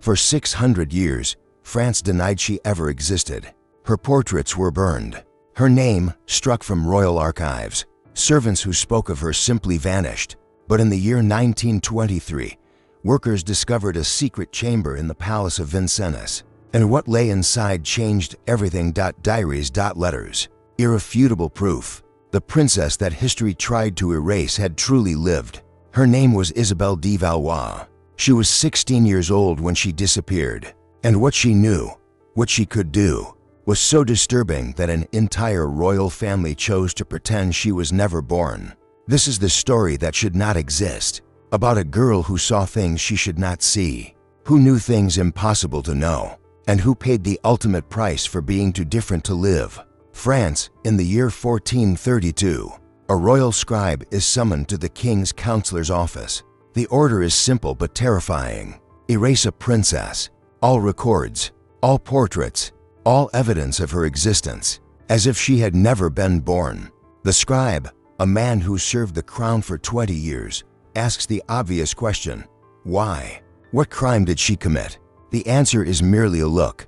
For 600 years, France denied she ever existed. Her portraits were burned. Her name struck from royal archives. Servants who spoke of her simply vanished. But in the year 1923, workers discovered a secret chamber in the Palace of Vincennes, and what lay inside changed everything. Diaries. Letters. Irrefutable proof. The princess that history tried to erase had truly lived. Her name was Isabelle de Valois. She was 16 years old when she disappeared, and what she knew, what she could do, was so disturbing that an entire royal family chose to pretend she was never born. This is the story that should not exist, about a girl who saw things she should not see, who knew things impossible to know, and who paid the ultimate price for being too different to live. France, in the year 1432, a royal scribe is summoned to the king's counselor's office. The order is simple but terrifying. Erase a princess, all records, all portraits, all evidence of her existence, as if she had never been born. The scribe, a man who served the crown for 20 years, asks the obvious question, why? What crime did she commit? The answer is merely a look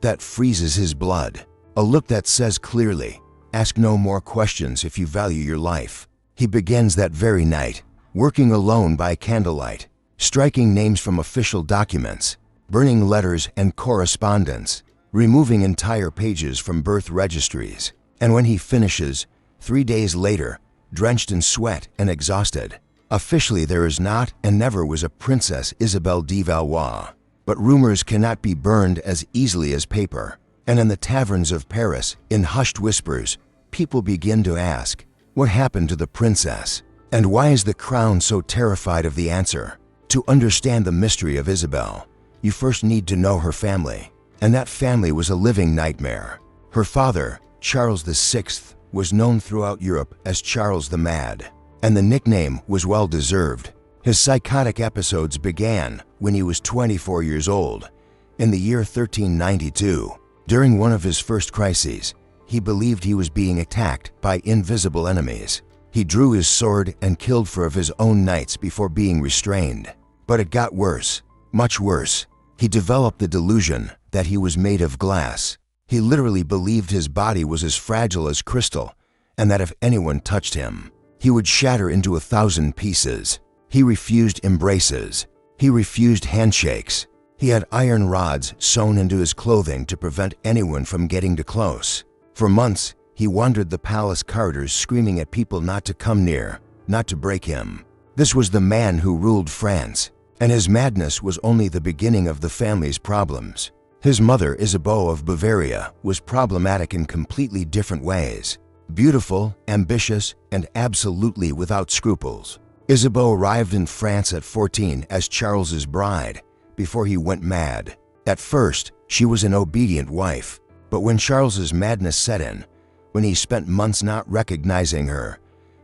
that freezes his blood, a look that says clearly, ask no more questions if you value your life. He begins that very night, working alone by candlelight, striking names from official documents, burning letters and correspondence, removing entire pages from birth registries. And when he finishes, 3 days later, drenched in sweat and exhausted, officially there is not and never was a Princess Isabelle de Valois. But rumors cannot be burned as easily as paper. And in the taverns of Paris, in hushed whispers, people begin to ask, what happened to the princess? And why is the crown so terrified of the answer? To understand the mystery of Isabelle, you first need to know her family. And that family was a living nightmare. Her father, Charles VI, was known throughout Europe as Charles the Mad, and the nickname was well deserved. His psychotic episodes began when he was 24 years old, in the year 1392. During one of his first crises, he believed he was being attacked by invisible enemies. He drew his sword and killed 4 of his own knights before being restrained. But it got worse, much worse. He developed the delusion that he was made of glass. He literally believed his body was as fragile as crystal, and that if anyone touched him, he would shatter into 1,000 pieces. He refused embraces. He refused handshakes. He had iron rods sewn into his clothing to prevent anyone from getting too close. For months, he wandered the palace corridors screaming at people not to come near, not to break him. This was the man who ruled France, and his madness was only the beginning of the family's problems. His mother, Isabelle of Bavaria, was problematic in completely different ways. Beautiful, ambitious, and absolutely without scruples. Isabeau arrived in France at 14 as Charles's bride, before he went mad. At first, she was an obedient wife, but when Charles's madness set in, when he spent months not recognizing her,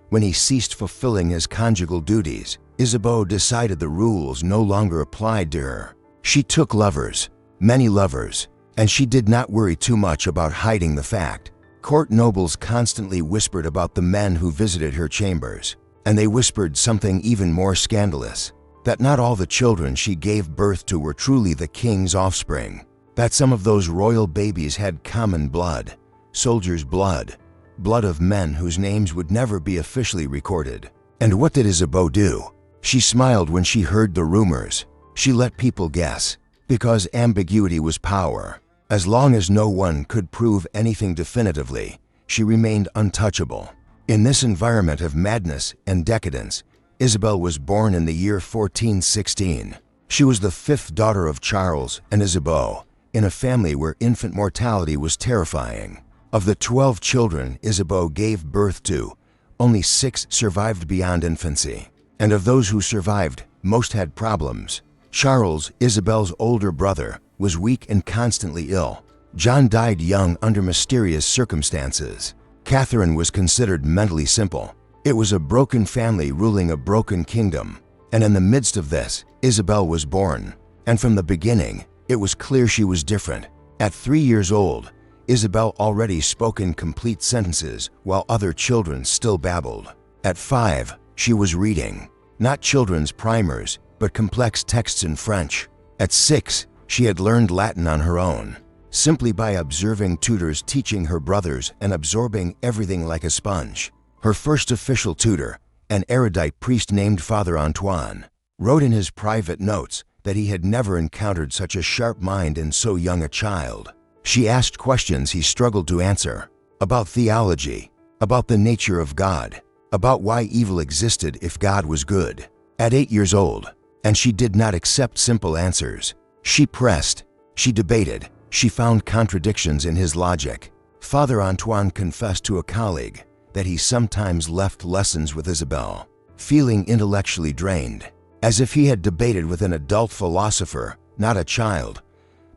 when he ceased fulfilling his conjugal duties, Isabeau decided the rules no longer applied to her. She took lovers, many lovers, and she did not worry too much about hiding the fact. Court nobles constantly whispered about the men who visited her chambers, and they whispered something even more scandalous, that not all the children she gave birth to were truly the king's offspring, that some of those royal babies had common blood, soldiers' blood, blood of men whose names would never be officially recorded. And what did Isabeau do? She smiled when she heard the rumors. She let people guess, because ambiguity was power. As long as no one could prove anything definitively, she remained untouchable. In this environment of madness and decadence, Isabelle was born in the year 1416. She was the 5th daughter of Charles and Isabeau, in a family where infant mortality was terrifying. Of the 12 children Isabeau gave birth to, only 6 survived beyond infancy. And of those who survived, most had problems. Charles, Isabelle's older brother, was weak and constantly ill. John died young under mysterious circumstances. Catherine was considered mentally simple. It was a broken family ruling a broken kingdom. And in the midst of this, Isabelle was born. And from the beginning, it was clear she was different. At 3 years old, Isabelle already spoke in complete sentences while other children still babbled. At 5, she was reading, not children's primers, but complex texts in French. At 6, she had learned Latin on her own, simply by observing tutors teaching her brothers and absorbing everything like a sponge. Her first official tutor, an erudite priest named Father Antoine, wrote in his private notes that he had never encountered such a sharp mind in so young a child. She asked questions he struggled to answer, about theology, about the nature of God, about why evil existed if God was good. At 8 years old, and she did not accept simple answers. She pressed, she debated, she found contradictions in his logic. Father Antoine confessed to a colleague that he sometimes left lessons with Isabelle, feeling intellectually drained, as if he had debated with an adult philosopher, not a child.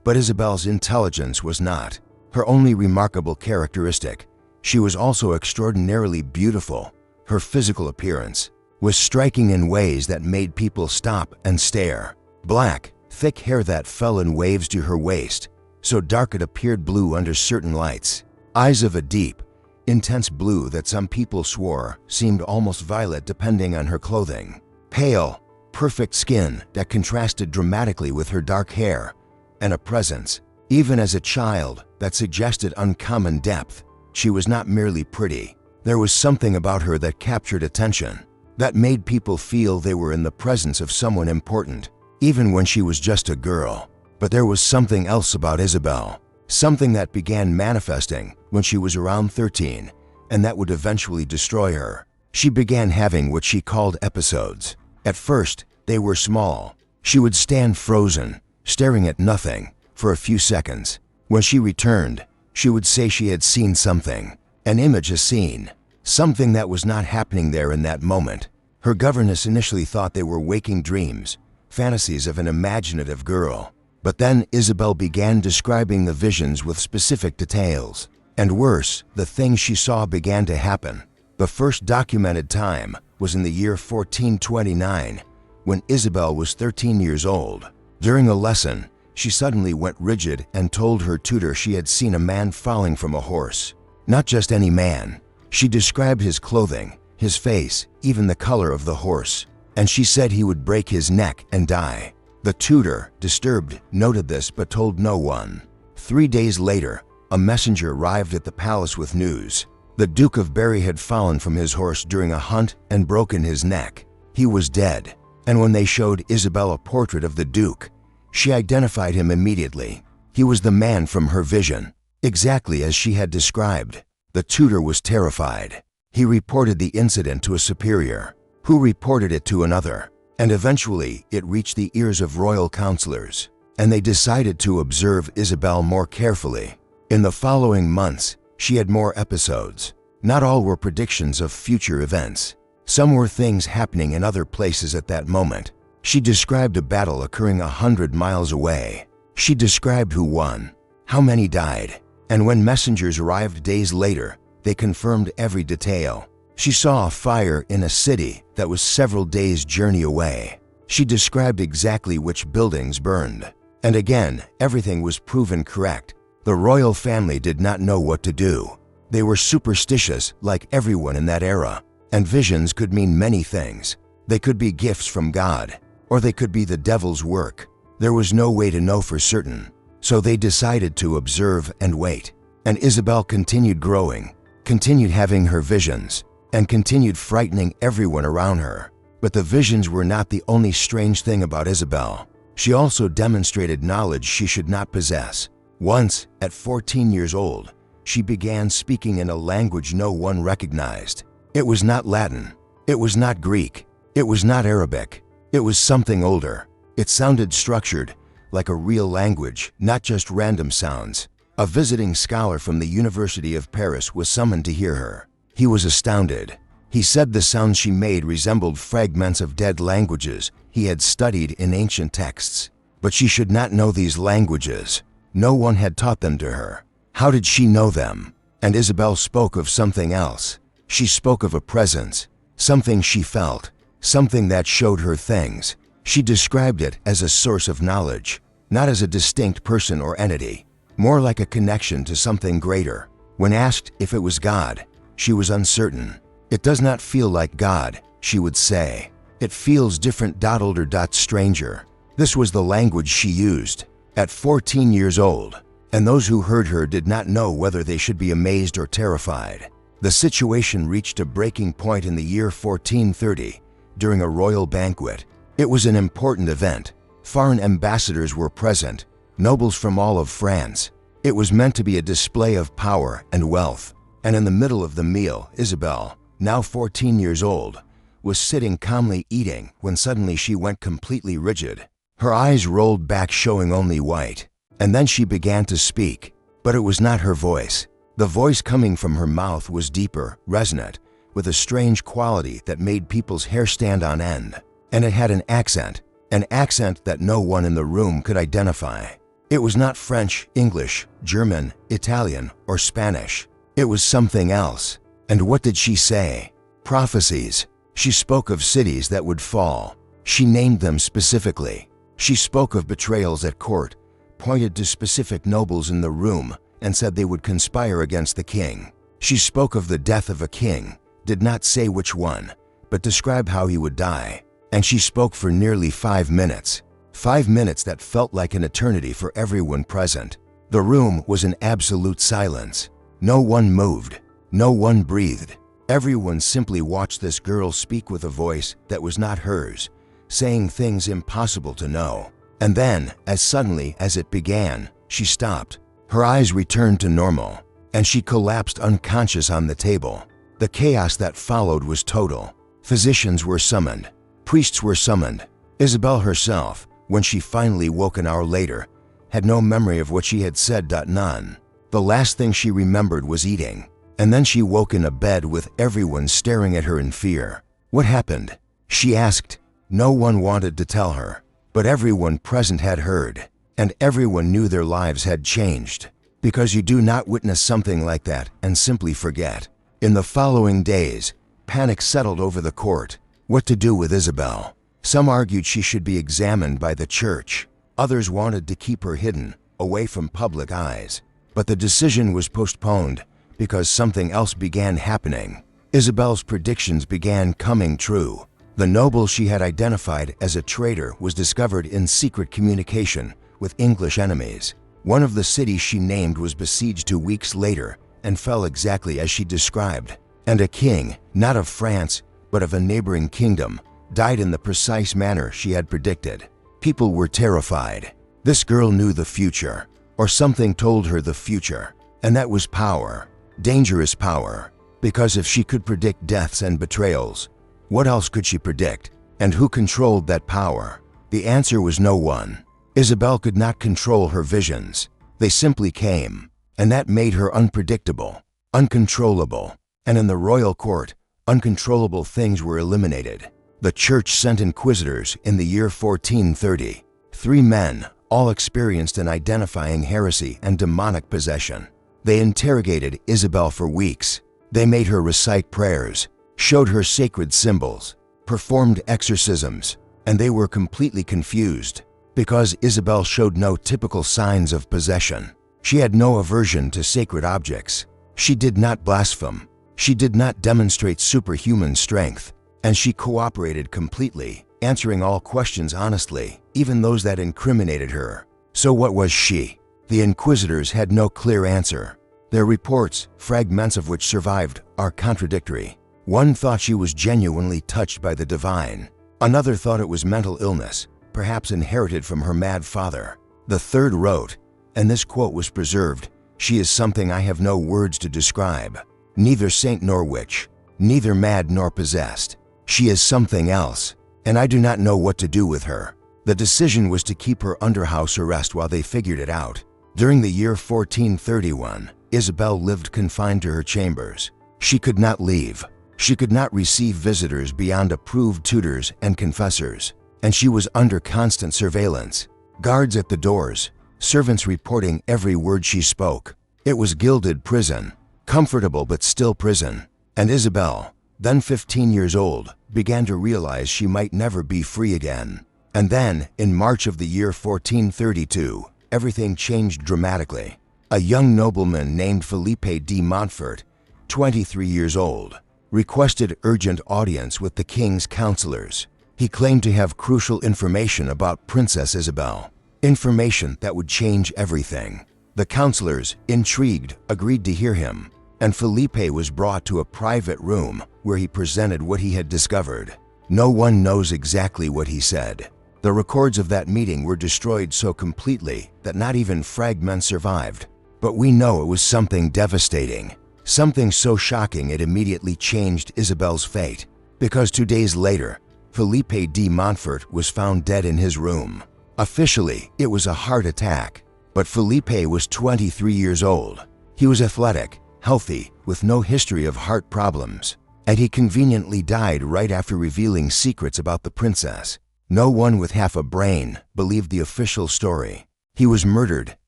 But Isabelle's intelligence was not her only remarkable characteristic. She was also extraordinarily beautiful. Her physical appearance was striking in ways that made people stop and stare. Black, thick hair that fell in waves to her waist, so dark it appeared blue under certain lights. Eyes of a deep, intense blue that some people swore seemed almost violet depending on her clothing. Pale, perfect skin that contrasted dramatically with her dark hair, and a presence, even as a child, that suggested uncommon depth. She was not merely pretty. There was something about her that captured attention, that made people feel they were in the presence of someone important, even when she was just a girl. But there was something else about Isabelle, something that began manifesting when she was around 13, and that would eventually destroy her. She began having what she called episodes. At first, they were small. She would stand frozen, staring at nothing, for a few seconds. When she returned, she would say she had seen something, an image, a scene, something that was not happening there in that moment. Her governess initially thought they were waking dreams, fantasies of an imaginative girl. But then Isabelle began describing the visions with specific details. And worse, the things she saw began to happen. The first documented time was in the year 1429, when Isabelle was 13 years old. During a lesson, she suddenly went rigid and told her tutor she had seen a man falling from a horse. Not just any man. She described his clothing, his face, even the color of the horse. And she said he would break his neck and die. The tutor, disturbed, noted this but told no one. 3 days later, a messenger arrived at the palace with news. The Duke of Berry had fallen from his horse during a hunt and broken his neck. He was dead. And when they showed Isabelle a portrait of the Duke, she identified him immediately. He was the man from her vision, exactly as she had described. The tutor was terrified. He reported the incident to a superior, who reported it to another, and eventually it reached the ears of royal counselors, and they decided to observe Isabelle more carefully. In the following months, she had more episodes. Not all were predictions of future events. Some were things happening in other places at that moment. She described a battle occurring 100 miles away. She described who won, how many died, and when messengers arrived days later, they confirmed every detail. She saw a fire in a city that was several days' journey away. She described exactly which buildings burned. And again, everything was proven correct. The royal family did not know what to do. They were superstitious like everyone in that era. And visions could mean many things. They could be gifts from God, or they could be the devil's work. There was no way to know for certain. So they decided to observe and wait. And Isabelle continued growing, continued having her visions, and continued frightening everyone around her. But the visions were not the only strange thing about Isabelle. She also demonstrated knowledge she should not possess. Once, at 14 years old, she began speaking in a language no one recognized. It was not Latin. It was not Greek. It was not Arabic. It was something older. It sounded structured, like a real language, not just random sounds. A visiting scholar from the University of Paris was summoned to hear her. He was astounded. He said the sounds she made resembled fragments of dead languages he had studied in ancient texts. But she should not know these languages. No one had taught them to her. How did she know them? And Isabelle spoke of something else. She spoke of a presence, something she felt, something that showed her things. She described it as a source of knowledge, not as a distinct person or entity, more like a connection to something greater. When asked if it was God, she was uncertain. It does not feel like God, she would say. It feels different. Older. Stranger. This was the language she used at 14 years old, and those who heard her did not know whether they should be amazed or terrified. The situation reached a breaking point in the year 1430 during a royal banquet. It was an important event. Foreign ambassadors were present, nobles from all of France. It was meant to be a display of power and wealth. And in the middle of the meal, Isabelle, now 14 years old, was sitting calmly eating when suddenly she went completely rigid. Her eyes rolled back, showing only white. And then she began to speak, but it was not her voice. The voice coming from her mouth was deeper, resonant, with a strange quality that made people's hair stand on end. And it had an accent that no one in the room could identify. It was not French, English, German, Italian, or Spanish. It was something else. And what did she say? Prophecies. She spoke of cities that would fall. She named them specifically. She spoke of betrayals at court, pointed to specific nobles in the room, and said they would conspire against the king. She spoke of the death of a king, did not say which one, but described how he would die. And she spoke for nearly 5 minutes. 5 minutes that felt like an eternity for everyone present. The room was in absolute silence. No one moved. No one breathed. Everyone simply watched this girl speak with a voice that was not hers, saying things impossible to know. And then, as suddenly as it began, she stopped. Her eyes returned to normal, and she collapsed unconscious on the table. The chaos that followed was total. Physicians were summoned. Priests were summoned. Isabelle herself, when she finally woke an hour later, had no memory of what she had said. None. The last thing she remembered was eating. And then she woke in a bed with everyone staring at her in fear. What happened? She asked. No one wanted to tell her, but everyone present had heard, and everyone knew their lives had changed. Because you do not witness something like that and simply forget. In the following days, panic settled over the court. What to do with Isabelle? Some argued she should be examined by the church. Others wanted to keep her hidden, away from public eyes. But the decision was postponed because something else began happening. Isabelle's predictions began coming true. The noble she had identified as a traitor was discovered in secret communication with English enemies. One of the cities she named was besieged 2 weeks later and fell exactly as she described. And a king, not of France, but of a neighboring kingdom, died in the precise manner she had predicted. People were terrified. This girl knew the future, or something told her the future, and that was power. Dangerous power. Because if she could predict deaths and betrayals, what else could she predict? And who controlled that power? The answer was no one. Isabelle could not control her visions. They simply came, and that made her unpredictable, uncontrollable. And in the royal court, uncontrollable things were eliminated. The church sent inquisitors in the year 1430. 3 men, all experienced in identifying heresy and demonic possession. They interrogated Isabelle for weeks. They made her recite prayers, showed her sacred symbols, performed exorcisms, and they were completely confused because Isabelle showed no typical signs of possession. She had no aversion to sacred objects. She did not blaspheme. She did not demonstrate superhuman strength, and she cooperated completely, answering all questions honestly, even those that incriminated her. So what was she? The inquisitors had no clear answer. Their reports, fragments of which survived, are contradictory. One thought she was genuinely touched by the divine. Another thought it was mental illness, perhaps inherited from her mad father. The third wrote, and this quote was preserved, "She is something I have no words to describe. Neither saint nor witch, neither mad nor possessed. She is something else, and I do not know what to do with her." The decision was to keep her under house arrest while they figured it out. During the year 1431, Isabelle lived confined to her chambers. She could not leave. She could not receive visitors beyond approved tutors and confessors, and she was under constant surveillance. Guards at the doors, servants reporting every word she spoke. It was gilded prison, comfortable but still prison. And Isabelle, then 15 years old, began to realize she might never be free again. And then, in March of the year 1432, everything changed dramatically. A young nobleman named Philippe de Montfort, 23 years old, requested urgent audience with the king's counselors. He claimed to have crucial information about Princess Isabelle, information that would change everything. The counselors, intrigued, agreed to hear him, and Felipe was brought to a private room where he presented what he had discovered. No one knows exactly what he said. The records of that meeting were destroyed so completely that not even fragments survived. But we know it was something devastating, something so shocking it immediately changed Isabelle's fate. Because 2 days later, Felipe de Montfort was found dead in his room. Officially, it was a heart attack, but Felipe was 23 years old. He was athletic, healthy, with no history of heart problems, and he conveniently died right after revealing secrets about the princess. No one with half a brain believed the official story. He was murdered,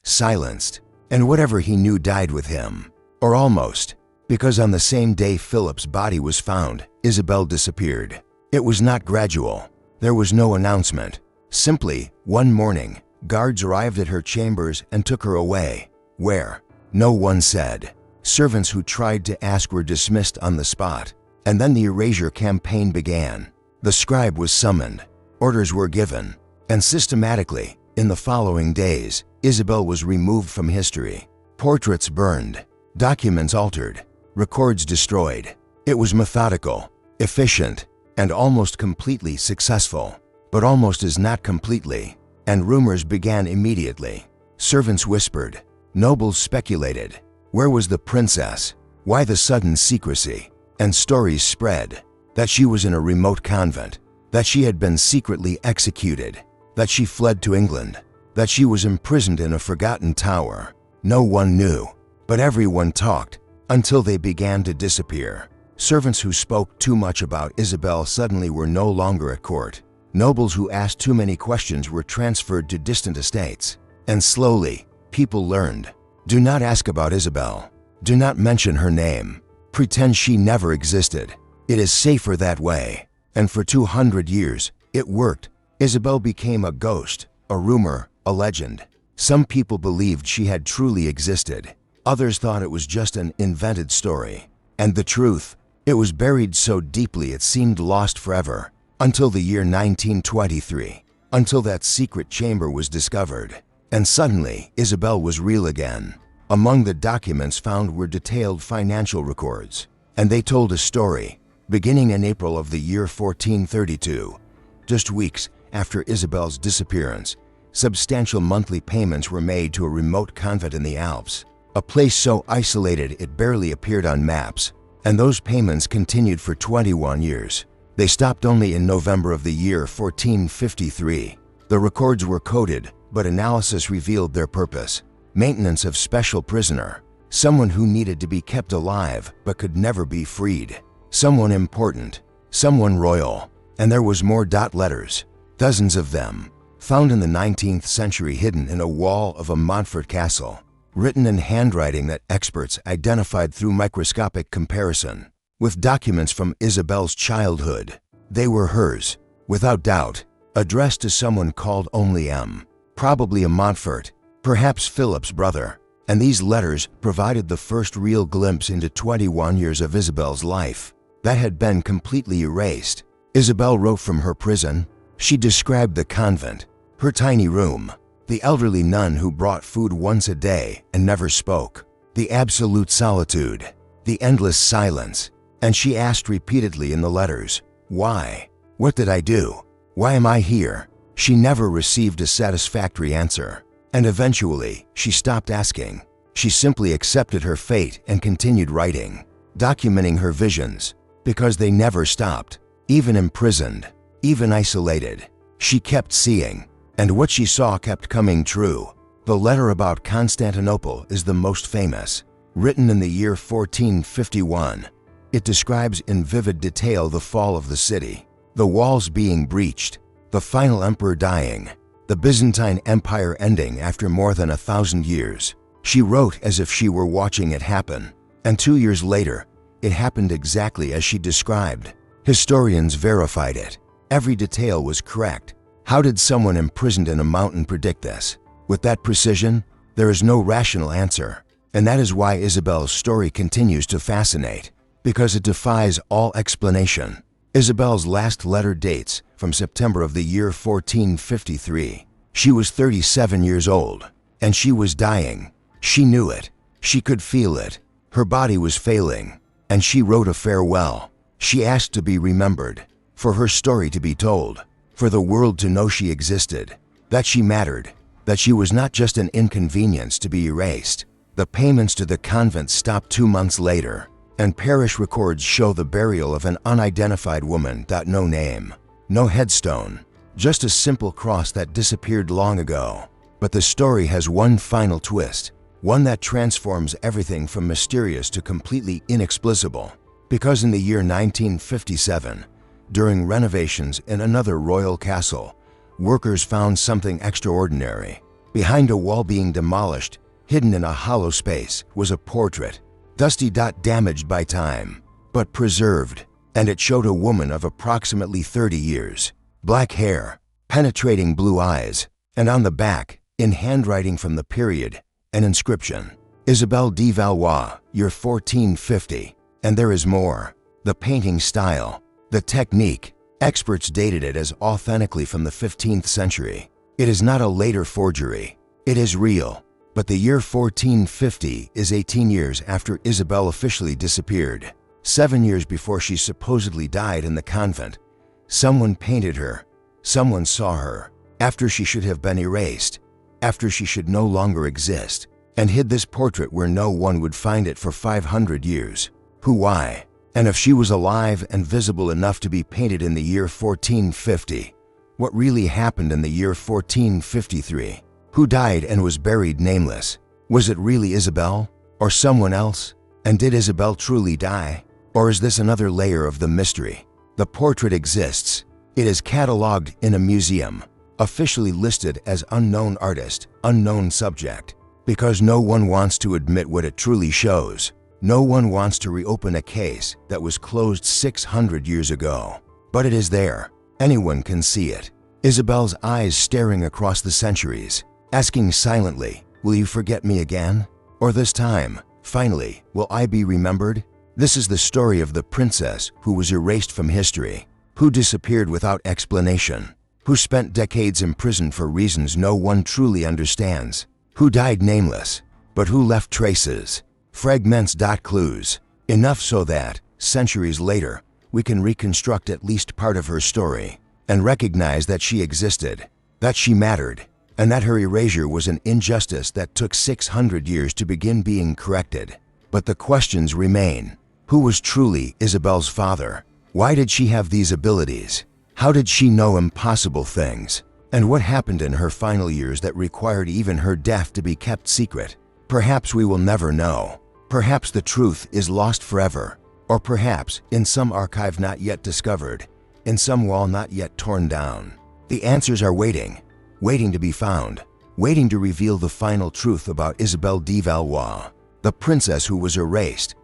silenced, and whatever he knew died with him. Or almost, because on the same day Philip's body was found, Isabelle disappeared. It was not gradual. There was no announcement. Simply, one morning, guards arrived at her chambers and took her away. Where? No one said. Servants who tried to ask were dismissed on the spot. And then the erasure campaign began. The scribe was summoned. Orders were given. And systematically, in the following days, Isabelle was removed from history. Portraits burned. Documents altered. Records destroyed. It was methodical, efficient, and almost completely successful. But almost is not completely. And rumors began immediately. Servants whispered. Nobles speculated. Where was the princess? Why the sudden secrecy? And stories spread. That she was in a remote convent. That she had been secretly executed. That she fled to England. That she was imprisoned in a forgotten tower. No one knew. But everyone talked. Until they began to disappear. Servants who spoke too much about Isabelle suddenly were no longer at court. Nobles who asked too many questions were transferred to distant estates. And slowly, people learned. Do not ask about Isabelle. Do not mention her name. Pretend she never existed. It is safer that way. And for 200 years, it worked. Isabelle became a ghost, a rumor, a legend. Some people believed she had truly existed. Others thought it was just an invented story. And the truth, it was buried so deeply it seemed lost forever. Until the year 1923. Until that secret chamber was discovered. And suddenly, Isabelle was real again. Among the documents found were detailed financial records. And they told a story, beginning in April of the year 1432. Just weeks after Isabelle's disappearance, substantial monthly payments were made to a remote convent in the Alps, a place so isolated it barely appeared on maps, and those payments continued for 21 years. They stopped only in November of the year 1453. The records were coded, but analysis revealed their purpose: maintenance of special prisoner, someone who needed to be kept alive but could never be freed, someone important, someone royal. And there was more letters, dozens of them, found in the 19th century hidden in a wall of a Montfort castle, written in handwriting that experts identified through microscopic comparison, with documents from Isabelle's childhood. They were hers, without doubt, addressed to someone called only M, probably a Montfort, perhaps Philip's brother. And these letters provided the first real glimpse into 21 years of Isabelle's life that had been completely erased. Isabelle wrote from her prison. She described the convent, her tiny room, the elderly nun who brought food once a day and never spoke, the absolute solitude, the endless silence. And she asked repeatedly in the letters, why? What did I do? Why am I here? She never received a satisfactory answer. And eventually, she stopped asking. She simply accepted her fate and continued writing, documenting her visions, because they never stopped. Even imprisoned, even isolated, she kept seeing, and what she saw kept coming true. The letter about Constantinople is the most famous, written in the year 1451. It describes in vivid detail the fall of the city, the walls being breached, the final emperor dying, the Byzantine Empire ending after more than 1,000 years. She wrote as if she were watching it happen, and 2 years later, it happened exactly as she described. Historians verified it. Every detail was correct. How did someone imprisoned in a mountain predict this? With that precision, there is no rational answer. And that is why Isabelle's story continues to fascinate, because it defies all explanation. Isabelle's last letter dates from September of the year 1453. She was 37 years old, and she was dying. She knew it. She could feel it. Her body was failing, and she wrote a farewell. She asked to be remembered, for her story to be told, for the world to know she existed, that she mattered, that she was not just an inconvenience to be erased. The payments to the convent stopped 2 months later, and parish records show the burial of an unidentified woman. No name, no headstone, just a simple cross that disappeared long ago. But the story has one final twist, one that transforms everything from mysterious to completely inexplicable. Because in the year 1957, during renovations in another royal castle, workers found something extraordinary. Behind a wall being demolished, hidden in a hollow space, was a portrait, dusty, damaged by time, but preserved, and it showed a woman of approximately 30 years, black hair, penetrating blue eyes, and on the back, in handwriting from the period, an inscription, Isabelle de Valois, year 1450. And there is more. The painting style, the technique, experts dated it as authentically from the 15th century. It is not a later forgery. It is real. But the year 1450 is 18 years after Isabelle officially disappeared. 7 years before she supposedly died in the convent. Someone painted her. Someone saw her. After she should have been erased. After she should no longer exist. And hid this portrait where no one would find it for 500 years. Who, why? And if she was alive and visible enough to be painted in the year 1450, what really happened in the year 1453? Who died and was buried nameless? Was it really Isabelle? Or someone else? And did Isabelle truly die? Or is this another layer of the mystery? The portrait exists. It is catalogued in a museum, officially listed as unknown artist, unknown subject, because no one wants to admit what it truly shows. No one wants to reopen a case that was closed 600 years ago. But it is there. Anyone can see it. Isabelle's eyes staring across the centuries, asking silently, will you forget me again? Or this time, finally, will I be remembered? This is the story of the princess who was erased from history, who disappeared without explanation, who spent decades imprisoned for reasons no one truly understands, who died nameless, but who left traces. Fragments. Clues. Enough so that, centuries later, we can reconstruct at least part of her story and recognize that she existed, that she mattered, and that her erasure was an injustice that took 600 years to begin being corrected. But the questions remain. Who was truly Isabelle's father? Why did she have these abilities? How did she know impossible things? And what happened in her final years that required even her death to be kept secret? Perhaps we will never know. Perhaps the truth is lost forever, or perhaps in some archive not yet discovered, in some wall not yet torn down. The answers are waiting, waiting to be found, waiting to reveal the final truth about Isabelle de Valois, the princess who was erased,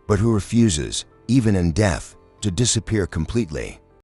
but who refuses, even in death, to disappear completely.